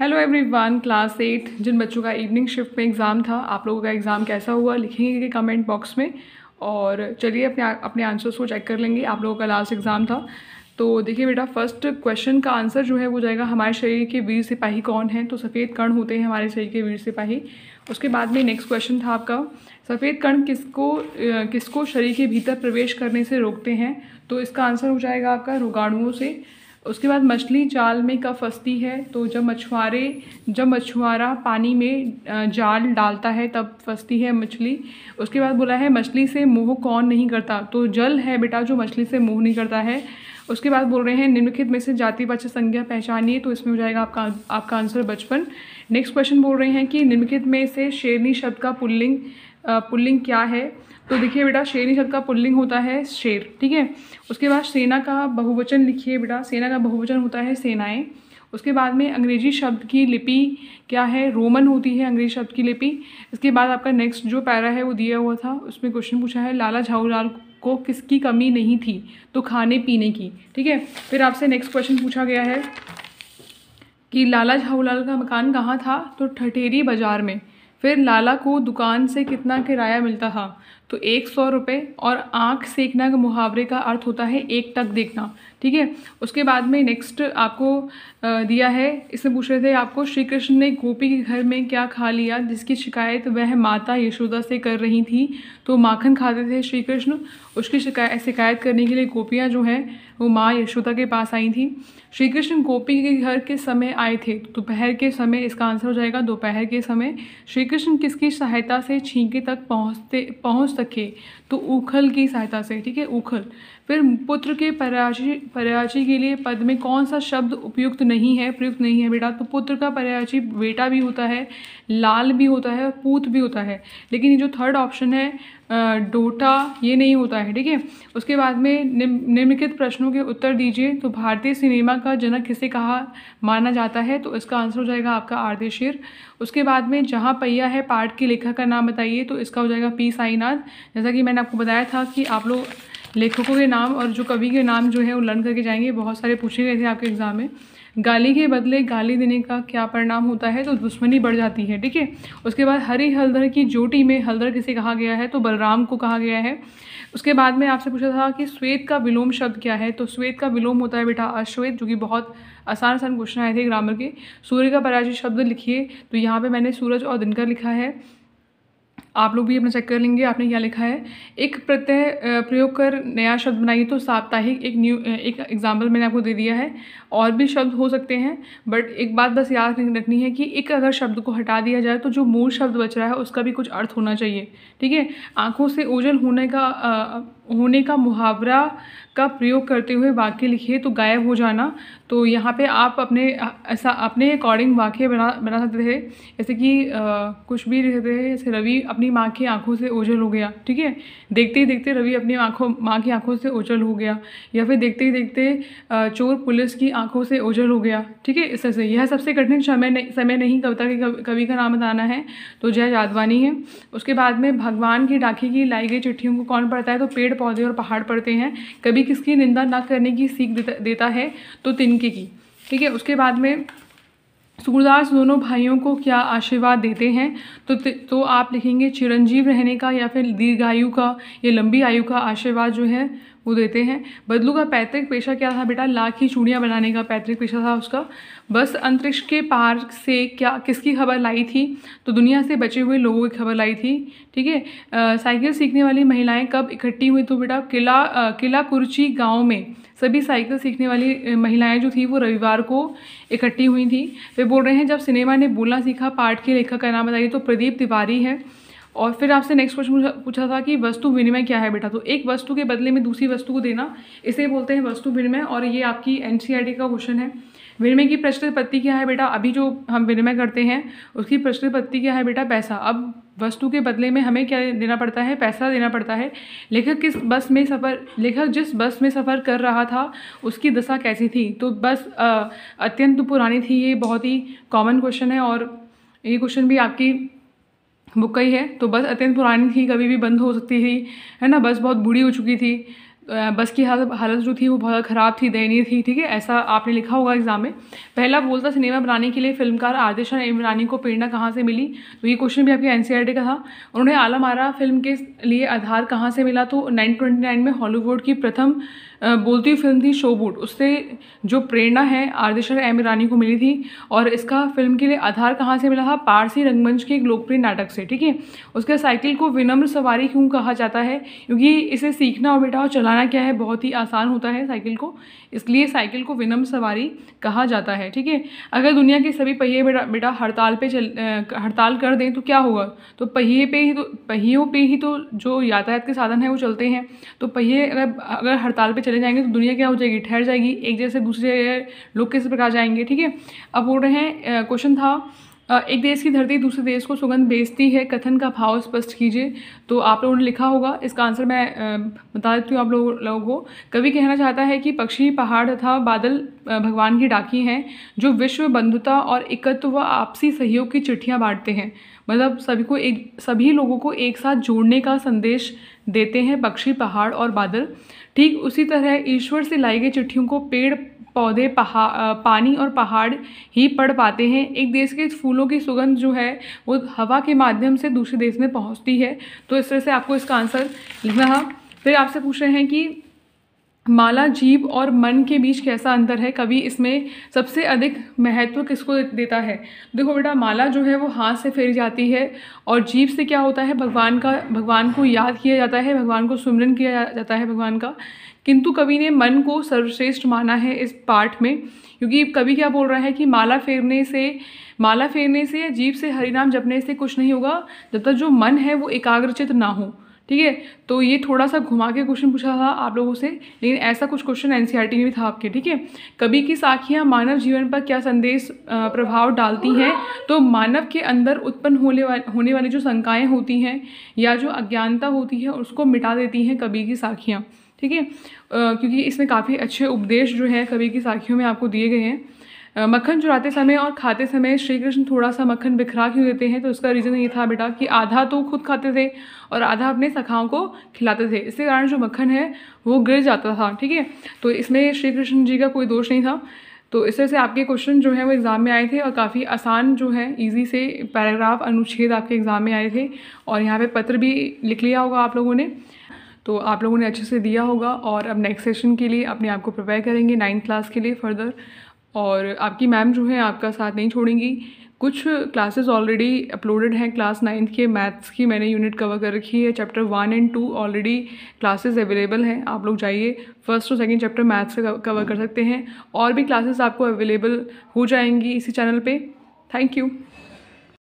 Hello everyone, class 8 जिन बच्चों का evening shift में एग्ज़ाम था, आप लोगों का एग्ज़ाम कैसा हुआ लिखेंगे कमेंट बॉक्स में। और चलिए अपने आंसर्स को चेक कर लेंगे। आप लोगों का लास्ट एग्ज़ाम था, तो देखिए बेटा, फर्स्ट क्वेश्चन का आंसर जो है वो जाएगा हमारे शरीर के वीर सिपाही कौन हैं। तो सफ़ेद कण होते हैं हमारे शरीर के वीर सिपाही। उसके बाद में नेक्स्ट क्वेश्चन था आपका, सफ़ेद कण किसको शरीर के भीतर प्रवेश करने से रोकते हैं। तो इसका आंसर हो जाएगा आपका रोगाणुओं से। उसके बाद मछली जाल में कब फंसती है। तो जब मछुआरा पानी में जाल डालता है तब फंसती है मछली। उसके बाद बोला है मछली से मोह कौन नहीं करता। तो जल है बेटा जो मछली से मोह नहीं करता है। उसके बाद बोल रहे हैं निम्नलिखित में से जातिवाचक संज्ञा पहचानिए। तो इसमें हो जाएगा आपका आंसर बचपन। नेक्स्ट क्वेश्चन बोल रहे हैं कि निम्नलिखित में से शेरनी शब्द का पुल्लिंग क्या है। तो देखिए बेटा, शेरनी शब्द का पुल्लिंग होता है शेर, ठीक है। उसके बाद सेना का बहुवचन लिखिए बेटा, सेना का बहुवचन होता है सेनाएं। उसके बाद में अंग्रेजी शब्द की लिपि क्या है, रोमन होती है अंग्रेजी शब्द की लिपि। इसके बाद आपका नेक्स्ट जो पैरा है वो दिया हुआ था, उसमें क्वेश्चन पूछा है लाला झाऊलाल को किसकी कमी नहीं थी। तो खाने पीने की, ठीक है। फिर आपसे नेक्स्ट क्वेश्चन पूछा गया है कि लाला झाऊलाल का मकान कहाँ था। तो ठठेरी बाज़ार में। फिर लाला को दुकान से कितना किराया मिलता था। तो 100 रुपये। और आँख सेकना के मुहावरे का अर्थ होता है एक टक देखना, ठीक है। उसके बाद में नेक्स्ट आपको दिया है, इसमें पूछ रहे थे आपको, श्री कृष्ण ने गोपी के घर में क्या खा लिया जिसकी शिकायत वह माता यशोदा से कर रही थी। तो माखन खाते थे श्री कृष्ण। उसकी शिकायत करने के लिए गोपियाँ जो हैं वो माँ यशोदा के पास आई थी। श्री कृष्ण गोपी के घर किस समय आए थे। तो दोपहर के समय, इसका आंसर हो जाएगा दोपहर के समय। श्री कृष्ण किसकी सहायता से छींके तक पहुँच सके। तो ऊखल की सहायता से, ठीक है, ऊखल। फिर पुत्र के पर्यायवाची के लिए पद में कौन सा शब्द प्रयुक्त नहीं है बेटा। तो पुत्र का पर्यायवाची बेटा भी होता है, लाल भी होता है और पूत भी होता है। लेकिन ये जो थर्ड ऑप्शन है डोटा, ये नहीं होता है, ठीक है। उसके बाद में निम्नलिखित प्रश्नों के उत्तर दीजिए। तो भारतीय सिनेमा का जनक किसे कहा माना जाता है। तो इसका आंसर हो जाएगा आपका आर्देशिर। उसके बाद में जहाँ पहिया है पाठ के लेखक का नाम बताइए। तो इसका हो जाएगा पी साईनाथ। जैसा कि मैंने आपको बताया था कि आप लोग लेखकों के नाम और जो कवि के नाम जो है वो लर्न करके जाएंगे। बहुत सारे पूछे गए थे आपके एग्जाम में। गाली के बदले गाली देने का क्या परिणाम होता है। तो दुश्मनी बढ़ जाती है, ठीक है। उसके बाद हरि हलधर की जोटी में हलधर किसे कहा गया है। तो बलराम को कहा गया है। उसके बाद में आपसे पूछा था कि श्वेत का विलोम शब्द क्या है। तो श्वेत का विलोम होता है बेटा अश्वेत, जो कि बहुत आसान क्वेश्चन आए थे ग्रामर के। सूर्य का पर्यायवाची शब्द लिखिए। तो यहाँ पे मैंने सूरज और दिनकर लिखा है, आप लोग भी अपना चेक कर लेंगे आपने क्या लिखा है। एक प्रत्यय प्रयोग कर नया शब्द बनाइए। तो साप्ताहिक एक एग्जाम्पल मैंने आपको दे दिया है। और भी शब्द हो सकते हैं, बट एक बात बस याद रखनी है कि एक अगर शब्द को हटा दिया जाए तो जो मूल शब्द बच रहा है उसका भी कुछ अर्थ होना चाहिए, ठीक है। आँखों से ओझल होने का मुहावरा का प्रयोग करते हुए वाक्य लिखिए। तो गायब हो जाना। तो यहाँ पे आप अपने अकॉर्डिंग वाक्य बना सकते थे। जैसे कि कुछ भी लिखते थे, जैसे रवि अपनी माँ की आंखों से ओझल हो गया, ठीक है। देखते ही देखते रवि अपनी माँ की आंखों से ओझल हो गया। या फिर देखते ही देखते चोर पुलिस की आंखों से ओझल हो गया, ठीक है। इस तरह से यह सबसे कठिन समय नहीं कविता के कवि का नाम बताना है। तो जय जादवानी है। उसके बाद में भगवान की राखी की लाई गई चिट्ठियों को कौन पढ़ता है। तो पेड़ पौधे और पहाड़ पढ़ते हैं। कभी किसकी निंदा ना करने की सीख देता है। तो तिनके की, ठीक है। उसके बाद में सूरदास दोनों भाइयों को क्या आशीर्वाद देते हैं। तो आप लिखेंगे चिरंजीव रहने का या फिर दीर्घायु का या लंबी आयु का आशीर्वाद जो है वो देते हैं। बदलू का पैतृक पेशा क्या था बेटा। लाख की चूड़ियाँ बनाने का पैतृक पेशा था उसका। बस अंतरिक्ष के पार से किसकी खबर लाई थी। तो दुनिया से बचे हुए लोगों की खबर लाई थी, ठीक है। साइकिल सीखने वाली महिलाएं कब इकट्ठी हुई। तो बेटा किला कुर्ची गाँव में सभी साइकिल सीखने वाली महिलाएं जो थी वो रविवार को इकट्ठी हुई थी। वे बोल रहे हैं जब सिनेमा ने बोलना सीखा पाठ के लेखक का नाम बताइए। तो प्रदीप तिवारी है। और फिर आपसे नेक्स्ट क्वेश्चन पूछा था कि वस्तु विनिमय क्या है बेटा। तो एक वस्तु के बदले में दूसरी वस्तु को देना, इसे बोलते हैं वस्तु विनिमय। और ये आपकी एनसीईआरटी का क्वेश्चन है। विनिमय की प्रचलित पत्ती क्या है बेटा। अभी जो हम विनिमय करते हैं उसकी प्रचलित पत्ती क्या है बेटा, पैसा। अब वस्तु के बदले में हमें क्या देना पड़ता है, पैसा देना पड़ता है। लेखक जिस बस में सफ़र कर रहा था उसकी दशा कैसी थी। तो बस अत्यंत पुरानी थी। ये बहुत ही कॉमन क्वेश्चन है और ये क्वेश्चन भी आपकी बुक का ही है। तो बस अत्यंत पुरानी थी, कभी भी बंद हो सकती थी, है ना। बस बहुत बूढ़ी हो चुकी थी। बस की हालत जो थी वो बहुत ख़राब थी, दयनीय थी, ठीक है, ऐसा आपने लिखा होगा एग्ज़ाम में। पहला बोलता सिनेमा बनाने के लिए फिल्मकार आदिशा इमरानी को प्रेरणा कहाँ से मिली, तो ये क्वेश्चन भी आपके एनसीईआरटी का था। उन्होंने आलम आरा फिल्म के लिए आधार कहाँ से मिला, तो 1929 में हॉलीवुड की प्रथम बोलती हुई फिल्म थी शोबूट, उससे जो प्रेरणा है आदिशा इमरानी को मिली थी। और इसका फिल्म के लिए आधार कहाँ से मिला था, पारसी रंगमंच के एक लोकप्रिय नाटक से, ठीक है। उसके साइकिल को विनम्र सवारी क्यों कहा जाता है, क्योंकि इसे सीखना और बेटा और चलाना क्या है, बहुत ही आसान होता है साइकिल को, इसलिए साइकिल को विनम्र सवारी कहा जाता है, ठीक है। अगर दुनिया के सभी पहिए बेटा हड़ताल कर दें तो क्या होगा, तो पहियों पे ही तो जो यातायात के साधन है वो चलते हैं, तो पहिए अगर हड़ताल पे चले जाएंगे तो दुनिया क्या हो जाएगी, ठहर जाएगी, एक जैसे दूसरे लोग किस प्रकार जाएंगे, ठीक है। अब बोल रहे हैं क्वेश्चन था एक देश की धरती दूसरे देश को सुगंध भेजती है, कथन का भाव स्पष्ट कीजिए, तो आप लोगों ने लिखा होगा। इसका आंसर मैं बता देती हूँ आप लोगों को। कवि कहना चाहता है कि पक्षी, पहाड़ तथा बादल भगवान की डाकी हैं जो विश्व बंधुता और एकत्व व आपसी सहयोग की चिट्ठियाँ बांटते हैं, मतलब सभी लोगों को एक साथ जोड़ने का संदेश देते हैं पक्षी, पहाड़ और बादल। ठीक उसी तरह ईश्वर से लाई गई चिट्ठियों को पेड़, पौधे, पानी और पहाड़ ही पढ़ पाते हैं। एक देश के फूलों की सुगंध जो है वो हवा के माध्यम से दूसरे देश में पहुंचती है, तो इस तरह से आपको इसका आंसर लिखना है। फिर आपसे पूछ रहे हैं कि माला, जीभ और मन के बीच कैसा अंतर है, कवि इसमें सबसे अधिक महत्व किसको देता है। देखो बेटा, माला जो है वो हाथ से फेरी जाती है, और जीभ से क्या होता है, भगवान को याद किया जाता है, भगवान को सुमिरन किया जाता है भगवान का। किंतु कवि ने मन को सर्वश्रेष्ठ माना है इस पाठ में, क्योंकि कवि क्या बोल रहा है कि माला फेरने से या जीभ से हरिनाम जपने से कुछ नहीं होगा जब तक जो मन है वो एकाग्रचित ना हो, ठीक है। तो ये थोड़ा सा घुमा के क्वेश्चन पूछा था आप लोगों से, लेकिन ऐसा कुछ क्वेश्चन एनसीईआरटी में भी था आपके, ठीक है। कवि की साखियाँ मानव जीवन पर क्या संदेश प्रभाव डालती हैं, तो मानव के अंदर उत्पन्न होने वाली जो शंकाएँ होती हैं या जो अज्ञानता होती है उसको मिटा देती हैं कवि की साखियाँ, ठीक है। क्योंकि इसमें काफ़ी अच्छे उपदेश जो है कवि की साखियों में आपको दिए गए हैं। मक्खन चुराते समय और खाते समय श्री कृष्ण थोड़ा सा मक्खन बिखरा क्यों देते हैं, तो इसका रीज़न ये था बेटा कि आधा तो खुद खाते थे और आधा अपने सखाओं को खिलाते थे, इसके कारण जो मक्खन है वो गिर जाता था, ठीक है। तो इसमें श्री कृष्ण जी का कोई दोष नहीं था। तो इस तरह से आपके क्वेश्चन जो है वो एग्ज़ाम में आए थे, और काफ़ी आसान जो है ईजी से पैराग्राफ, अनुच्छेद आपके एग्ज़ाम में आए थे, और यहाँ पे पत्र भी लिख लिया होगा आप लोगों ने, तो आप लोगों ने अच्छे से दिया होगा। और अब नेक्स्ट सेशन के लिए अपने आप को प्रिपेयर करेंगे 9th क्लास के लिए फर्दर, और आपकी मैम जो है आपका साथ नहीं छोड़ेंगी। कुछ क्लासेस ऑलरेडी अपलोडेड हैं, क्लास 9th के मैथ्स की मैंने यूनिट कवर कर रखी है, चैप्टर 1 और 2 ऑलरेडी क्लासेस अवेलेबल हैं, आप लोग जाइए फर्स्ट और सेकंड चैप्टर मैथ्स से कवर कर सकते हैं, और भी क्लासेस आपको अवेलेबल हो जाएंगी इसी चैनल पे। Thank you.